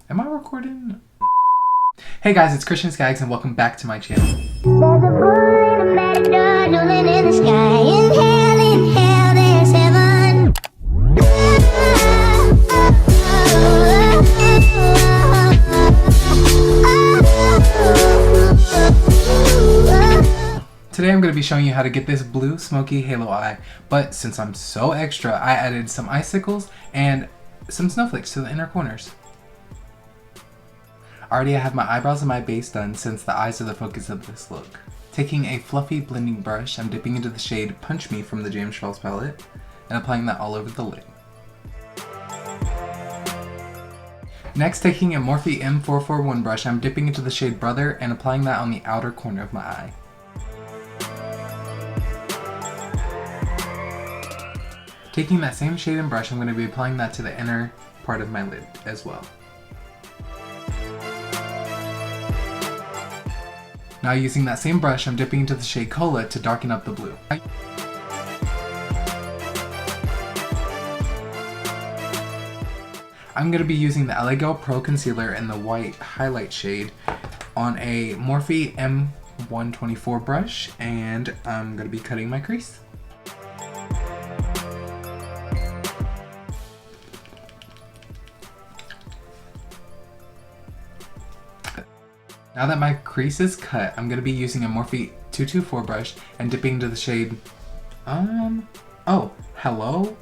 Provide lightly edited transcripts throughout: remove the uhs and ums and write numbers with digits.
Am I recording? Hey guys, it's Christian Skaggs and welcome back to my channel. There's a bullet, a matador, dueling in the sky. In hell, there's heaven. Today I'm going to be showing you how to get this blue smoky halo eye, but since I'm so extra, I added some icicles and some snowflakes to the inner corners. Already I have my eyebrows and my base done since the eyes are the focus of this look. Taking a fluffy blending brush, I'm dipping into the shade Punch Me from the JEFREESTAR palette and applying that all over the lid. Next, taking a Morphe M441 brush, I'm dipping into the shade Brother and applying that on the outer corner of my eye. Taking that same shade and brush, I'm going to be applying that to the inner part of my lid as well. Now using that same brush, I'm dipping into the shade Cola to darken up the blue. I'm going to be using the LA Girl Pro Concealer in the white highlight shade on a Morphe M124 brush, and I'm going to be cutting my crease. Now that my crease is cut, I'm going to be using a Morphe 224 brush and dipping into the shade, Hello,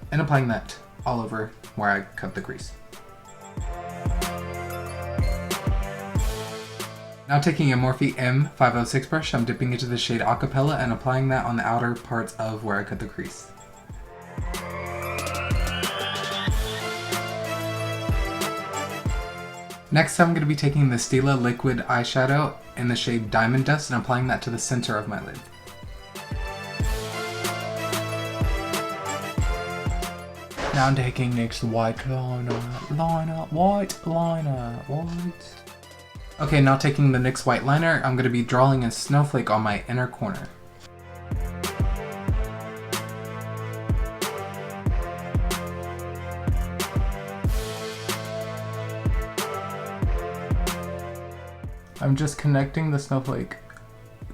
and applying that all over where I cut the crease. Now taking a Morphe M506 brush, I'm dipping into the shade Acapella and applying that on the outer parts of where I cut the crease. Next, I'm going to be taking the Stila liquid eyeshadow in the shade Diamond Dust and applying that to the center of my lid. Now I'm taking NYX's white liner. Okay, now taking the NYX white liner, I'm going to be drawing a snowflake on my inner corner. I'm just connecting the snowflake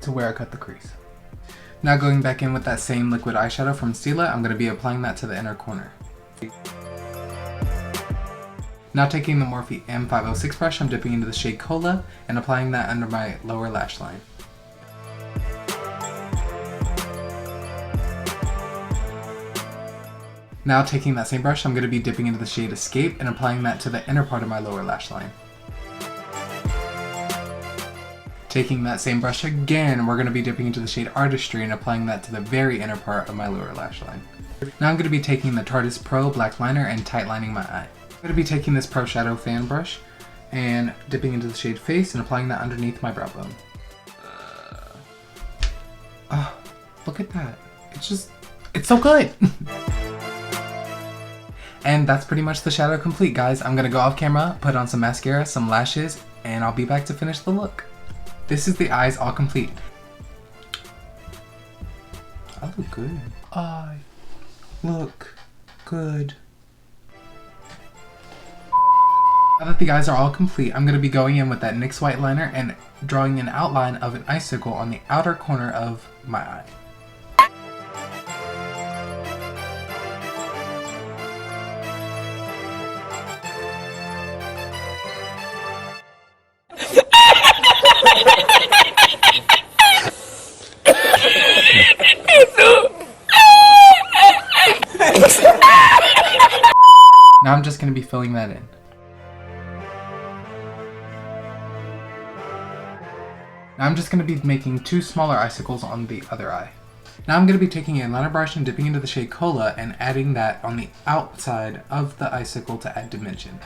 to where I cut the crease. Now going back in with that same liquid eyeshadow from Stila, I'm going to be applying that to the inner corner. Now taking the Morphe M506 brush, I'm dipping into the shade Cola and applying that under my lower lash line. Now taking that same brush, I'm going to be dipping into the shade Escape and applying that to the inner part of my lower lash line. Taking that same brush again, we're going to be dipping into the shade Artistry and applying that to the very inner part of my lower lash line. Now I'm going to be taking the Tarteist Pro black liner and tight lining my eye. I'm going to be taking this Pro Shadow fan brush and dipping into the shade Face and applying that underneath my brow bone. Look at that. It's so good! And that's pretty much the shadow complete, guys. I'm going to go off camera, put on some mascara, some lashes, and I'll be back to finish the look. This is the eyes all complete. I look good. I look good. Now that the eyes are all complete, I'm going to be going in with that NYX white liner and drawing an outline of an icicle on the outer corner of my eye. Now I'm just going to be filling that in. Now I'm just going to be making two smaller icicles on the other eye. Now I'm going to be taking a liner brush and dipping into the shade Cola and adding that on the outside of the icicle to add dimension.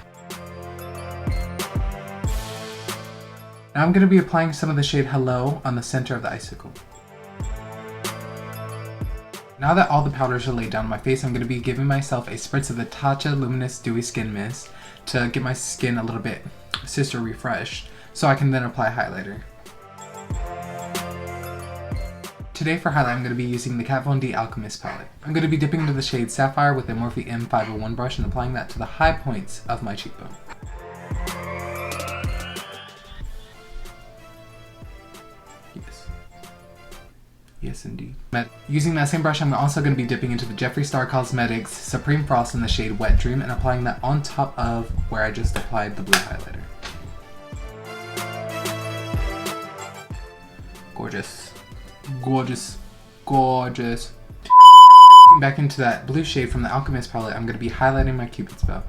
Now I'm going to be applying some of the shade Hello on the center of the icicle. Now that all the powders are laid down on my face, I'm going to be giving myself a spritz of the TATCHA Luminous Dewy Skin Mist to get my skin a little bit sister refreshed, so I can then apply highlighter. Today for highlight, I'm going to be using the Kat Von D Alchemist palette. I'm going to be dipping into the shade Sapphire with a Morphe M501 brush and applying that to the high points of my cheekbone. Yes. Yes, indeed. Using that same brush, I'm also going to be dipping into the JEFREESTAR Cosmetics Supreme Frost in the shade Wet Dream and applying that on top of where I just applied the blue highlighter. Gorgeous. Gorgeous. Gorgeous. Back into that blue shade from the Alchemist palette, I'm going to be highlighting my Cupid's bow.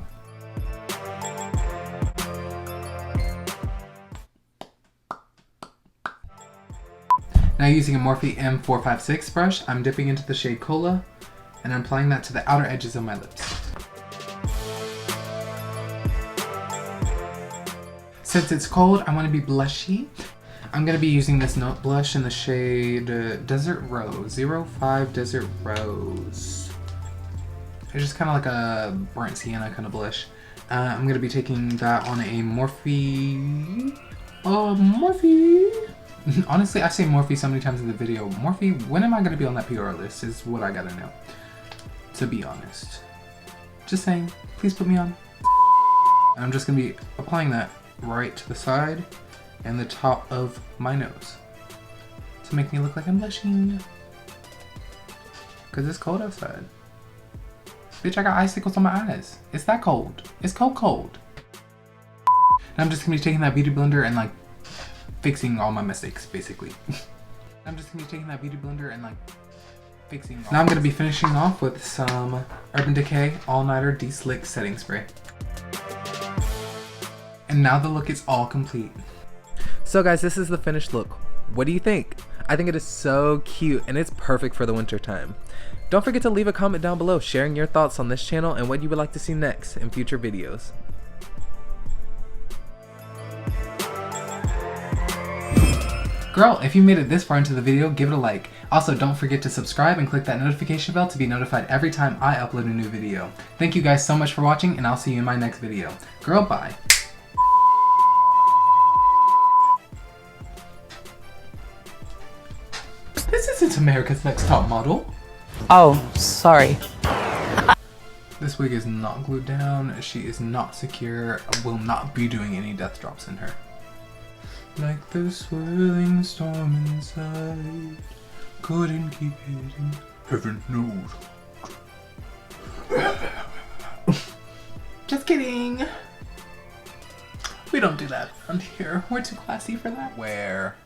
Now using a Morphe M456 brush, I'm dipping into the shade Cola and I'm applying that to the outer edges of my lips. Since it's cold, I want to be blushy. I'm going to be using this Note Blush in the shade Desert Rose, 05 Desert Rose. It's just kind of like a burnt sienna kind of blush. I'm going to be taking that on a Morphe. Honestly, I say Morphe so many times in the video. Morphe, when am I going to be on that PR list is what I gotta know. To be honest. Just saying, please put me on. And I'm just going to be applying that right to the side and the top of my nose to make me look like I'm blushing. Because it's cold outside. Bitch, I got icicles on my eyes. It's that cold. It's cold. And I'm just going to be taking that beauty blender and like fixing all my mistakes, basically. I'm just going to be taking that beauty blender and like fixing all. Now I'm going to be finishing off with some Urban Decay AllNighter De-Slick Setting Spray. And now the look is all complete. So guys, this is the finished look. What do you think? I think it is so cute and it's perfect for the winter time. Don't forget to leave a comment down below sharing your thoughts on this channel and what you would like to see next in future videos. Girl, if you made it this far into the video, give it a like. Also, don't forget to subscribe and click that notification bell to be notified every time I upload a new video. Thank you guys so much for watching and I'll see you in my next video. Girl, bye. This isn't America's Next Top Model. Oh, sorry. This wig is not glued down, she is not secure, I will not be doing any death drops in her. Like the swirling storm inside, couldn't keep it in, heaven knows. Just kidding! We don't do that around here, we're too classy for that. Where?